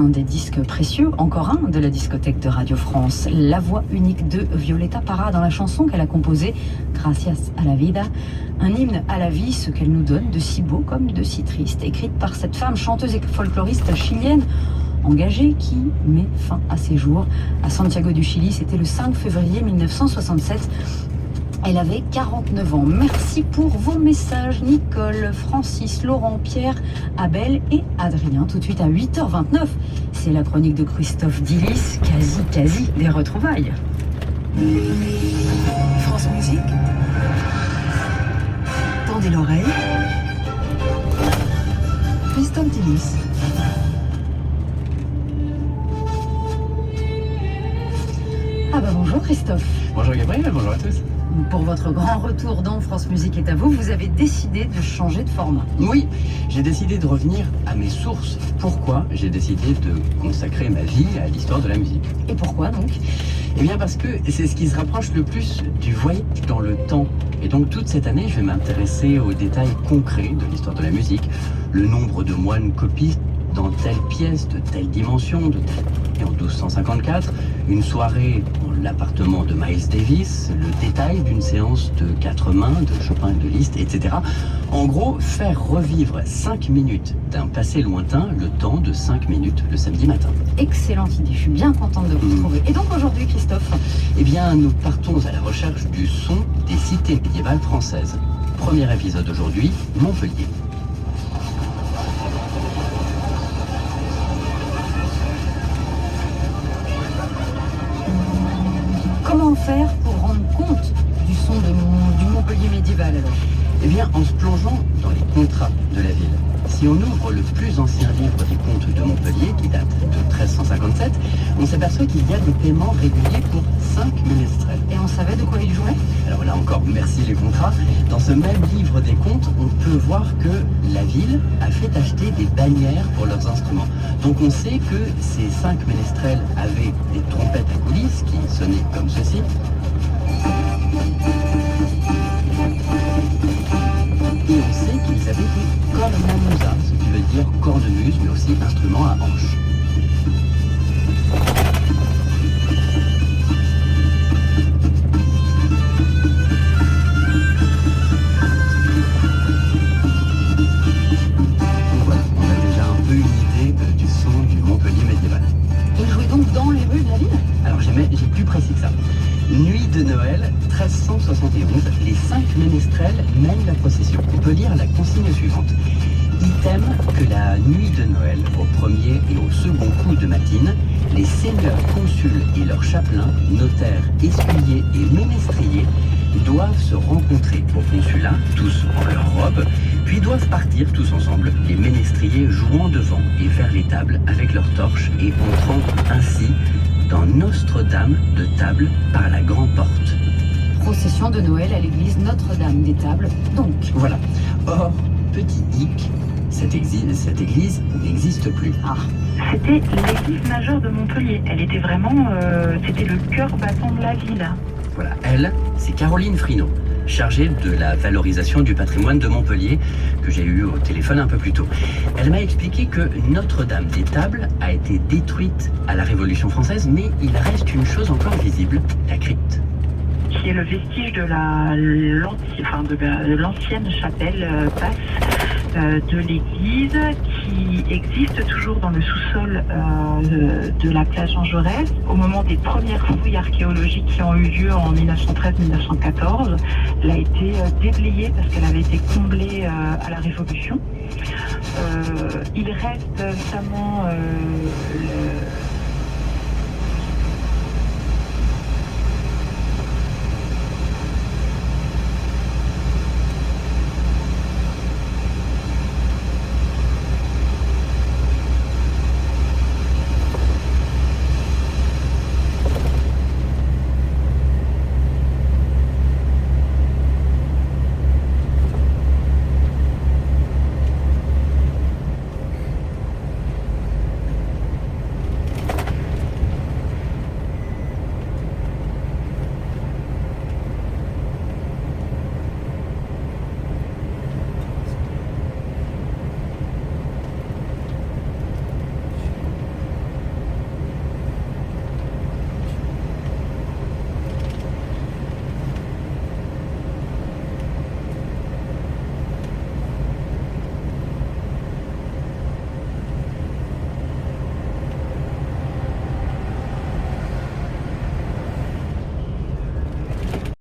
un des disques précieux, encore un de la discothèque de Radio France, la voix unique de Violeta Parra dans la chanson qu'elle a composée, Gracias a la vida, un hymne à la vie, ce qu'elle nous donne de si beau comme de si triste, écrite par cette femme chanteuse et folkloriste chilienne engagée qui met fin à ses jours à Santiago du Chili. C'était le 5 février 1967. Elle avait 49 ans. Merci pour vos messages, Nicole, Francis, Laurent, Pierre, Abel et Adrien. Tout de suite à 8h29, c'est la chronique de Christophe Dillis, quasi des retrouvailles. France Musique. Tendez l'oreille. Christophe Dillis. Ah bah bonjour Christophe. Bonjour Gabriel, bonjour à tous. Pour votre grand retour dans France Musique est à vous, vous avez décidé de changer de format. Oui, j'ai décidé de revenir à mes sources. Pourquoi j'ai décidé de consacrer ma vie à l'histoire de la musique? Et pourquoi donc? Eh bien parce que c'est ce qui se rapproche le plus du voyage dans le temps. Et donc toute cette année, je vais m'intéresser aux détails concrets de l'histoire de la musique, le nombre de moines copistes dans telle pièce, de telle dimension, de telle... Et en 1254, une soirée dans l'appartement de Miles Davis, le détail d'une séance de 4 mains, de Chopin et de Liszt, etc. En gros, faire revivre 5 minutes d'un passé lointain, le temps de 5 minutes le samedi matin. Excellente idée, je suis bien contente de vous retrouver. Et donc aujourd'hui Christophe? Eh bien, nous partons à la recherche du son des cités médiévales françaises. Premier épisode aujourd'hui, Montpellier. Comment faire pour rendre compte du son du Montpellier médiéval alors? Eh bien, en se plongeant dans les contrats de la ville. Si on ouvre le plus ancien livre des comptes de Montpellier, qui date de 1357, on s'aperçoit qu'il y a des paiements réguliers pour 5 ménestrels. Et on savait de quoi il jouait? Alors là encore, merci les contrats. Dans ce même livre des comptes, on peut voir que la ville a fait acheter des bannières pour leurs instruments. Donc on sait que ces 5 ménestrels avaient des trompettes à coulisses qui sonnaient comme ceci. Et on sait qu'ils avaient des cornamusa, ce qui veut dire cornemuse, mais aussi instrument à hanches. Voilà, on a déjà un peu une idée du son du Montpellier médiéval. Il jouait donc dans les rues de la ville? Alors j'ai plus précis que ça. Nuit de Noël, 1371, les 5 ménestrels mènent la procession. On peut lire la consigne suivante. Item que la nuit de Noël, au premier et au second coup de matine, les seigneurs consuls et leurs chapelains, notaires, escuyers et ménestriers doivent se rencontrer au consulat, tous en leur robe, puis doivent partir tous ensemble, les ménestriers jouant devant et vers les tables avec leurs torches et entrant ainsi dans Notre-Dame de Table par la grande porte. Procession de Noël à l'église Notre-Dame des Tables, donc. Voilà. Or, petit hic, cette église n'existe plus. Ah. C'était l'église majeure de Montpellier. Elle était vraiment, c'était le cœur battant de la ville. Voilà, elle, c'est Caroline Frinaud, chargée de la valorisation du patrimoine de Montpellier, que j'ai eu au téléphone un peu plus tôt. Elle m'a expliqué que Notre-Dame des Tables a été détruite à la Révolution française, mais il reste une chose encore visible, la crypte. Qui est le vestige de l'ancienne chapelle basse de l'église, qui existe toujours dans le sous-sol de la place Jean Jaurès. Au moment des premières fouilles archéologiques qui ont eu lieu en 1913-1914, elle a été déblayée parce qu'elle avait été comblée à la Révolution. Il reste notamment